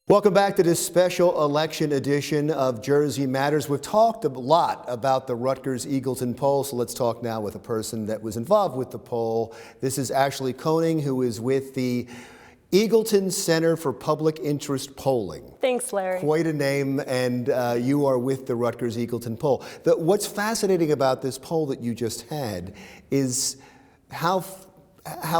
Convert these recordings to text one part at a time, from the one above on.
Welcome back to this special election edition of Jersey Matters. We've talked a lot about the Rutgers Eagleton poll, so let's talk now with a person that was involved with the poll. This is Ashley Koning, who is with the Eagleton Center for Public Interest Polling. Thanks, Larry. Quite a name, and you are with the Rutgers Eagleton poll. What's fascinating about this poll that you just had is how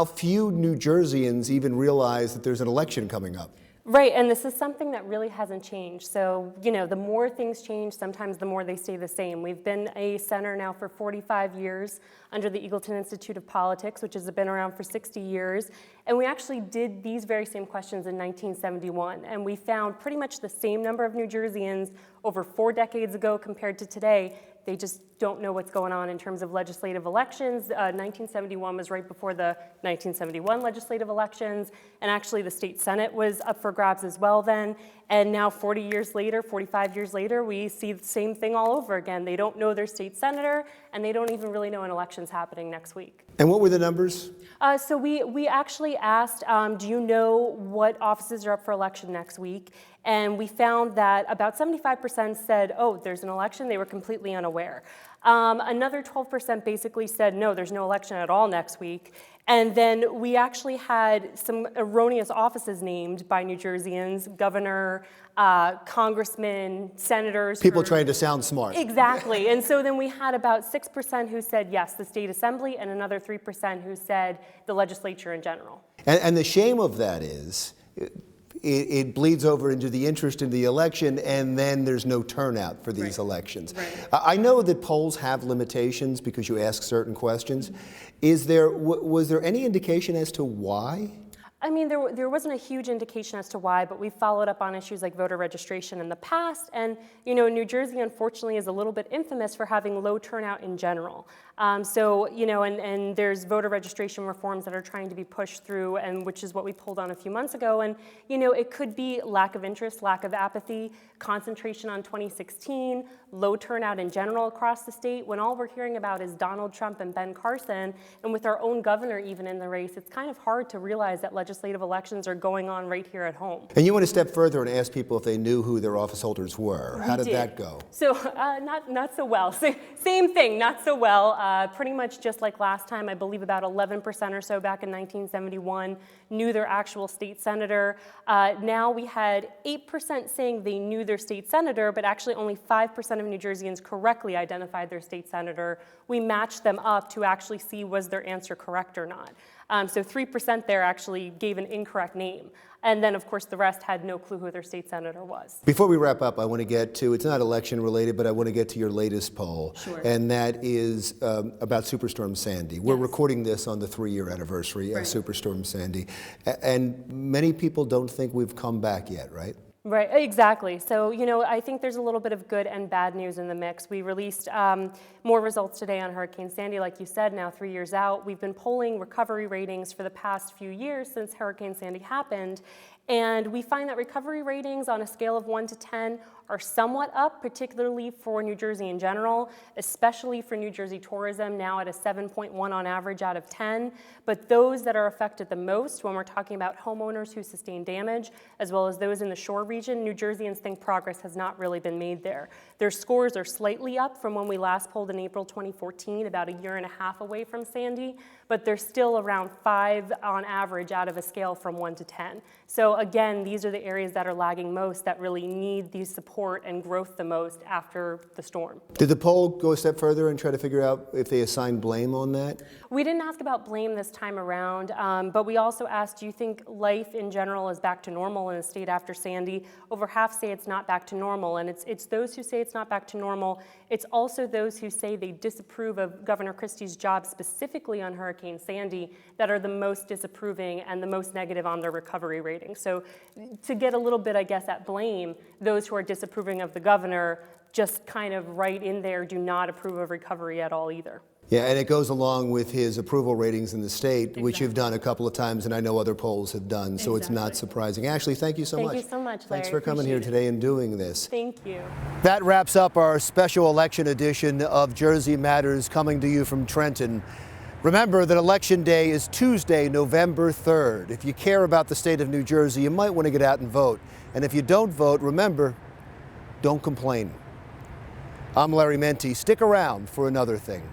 few New Jerseyans even realize that there's an election coming up. Right, and this is something that really hasn't changed. So, the more things change, sometimes the more they stay the same. We've been a center now for 45 years under the Eagleton Institute of Politics, which has been around for 60 years. And we actually did these very same questions in 1971. And we found pretty much the same number of New Jerseyans over 4 decades ago compared to today. They just don't know what's going on in terms of legislative elections. 1971 was right before the 1971 legislative elections, and actually the state Senate was up for grabs as well then. And now 40 years later, 45 years later, we see the same thing all over again. They don't know their state senator, and they don't even really know an election's happening next week. And what were the numbers? So we actually asked, do you know what offices are up for election next week? And we found that about 75% said, oh, there's an election. They were completely unaware. Another 12% basically said, no, there's no election at all next week. And then we actually had some erroneous offices named by New Jerseyans, governor, congressmen, senators. People trying to sound smart. Exactly. And so then we had about 6% who said, yes, the state assembly, and another 3% who said the legislature in general. And the shame of that is, it bleeds over into the interest in the election, and then there's no turnout for these elections. Right. I know that polls have limitations because you ask certain questions. Was there any indication as to why? I mean, there wasn't a huge indication as to why, but we followed up on issues like voter registration in the past. And, New Jersey, unfortunately, is a little bit infamous for having low turnout in general. And there's voter registration reforms that are trying to be pushed through, and which is what we pulled on a few months ago. And, it could be lack of interest, lack of apathy, concentration on 2016, low turnout in general across the state, when all we're hearing about is Donald Trump and Ben Carson. And with our own governor even in the race, it's kind of hard to realize that legislative elections are going on right here at home. And you went a step further and asked people if they knew who their office holders were. How did that go? So not so well. Same thing, not so well. Pretty much just like last time, I believe about 11% or so back in 1971 knew their actual state senator. Now we had 8% saying they knew their state senator, but actually only 5% of New Jerseyans correctly identified their state senator. We matched them up to actually see was their answer correct or not. So 3% there actually gave an incorrect name. And then, of course, the rest had no clue who their state senator was. Before we wrap up, I want to get to, it's not election related, but I want to get to your latest poll. Sure. And that is about Superstorm Sandy. We're recording this on the 3-year anniversary of Superstorm Sandy. And many people don't think we've come back yet, right? Right, exactly. So, I think there's a little bit of good and bad news in the mix. We released more results today on Hurricane Sandy, like you said, now 3 years out. We've been polling recovery ratings for the past few years since Hurricane Sandy happened. And we find that recovery ratings on a scale of 1 to 10 are somewhat up, particularly for New Jersey in general, especially for New Jersey tourism, now at a 7.1 on average out of 10. But those that are affected the most, when we're talking about homeowners who sustain damage, as well as those in the shore region, New Jerseyans think progress has not really been made there. Their scores are slightly up from when we last polled in April 2014, about a year and a half away from Sandy, but they're still around 5 on average out of a scale from 1 to 10. So again, these are the areas that are lagging most, that really need the support and growth the most after the storm. Did the poll go a step further and try to figure out if they assign blame on that? We didn't ask about blame this time around, but we also asked, do you think life in general is back to normal in the state after Sandy? Over half say it's not back to normal, and it's those who say it's not back to normal. It's also those who say they disapprove of Governor Christie's job specifically on Hurricane Sandy that are the most disapproving and the most negative on their recovery rating. So to get a little bit, I guess, at blame, those who are disapproving of the governor just kind of right in there do not approve of recovery at all either. Yeah, and it goes along with his approval ratings in the state, which you've done a couple of times, and I know other polls have done, so it's not surprising. Ashley, thank you so much. Thank you so much, Larry. Thanks for coming here today and doing this. Thank you. That wraps up our special election edition of Jersey Matters, coming to you from Trenton. Remember that Election Day is Tuesday, November 3rd. If you care about the state of New Jersey, you might want to get out and vote. And if you don't vote, remember, don't complain. I'm Larry Menti. Stick around for another thing.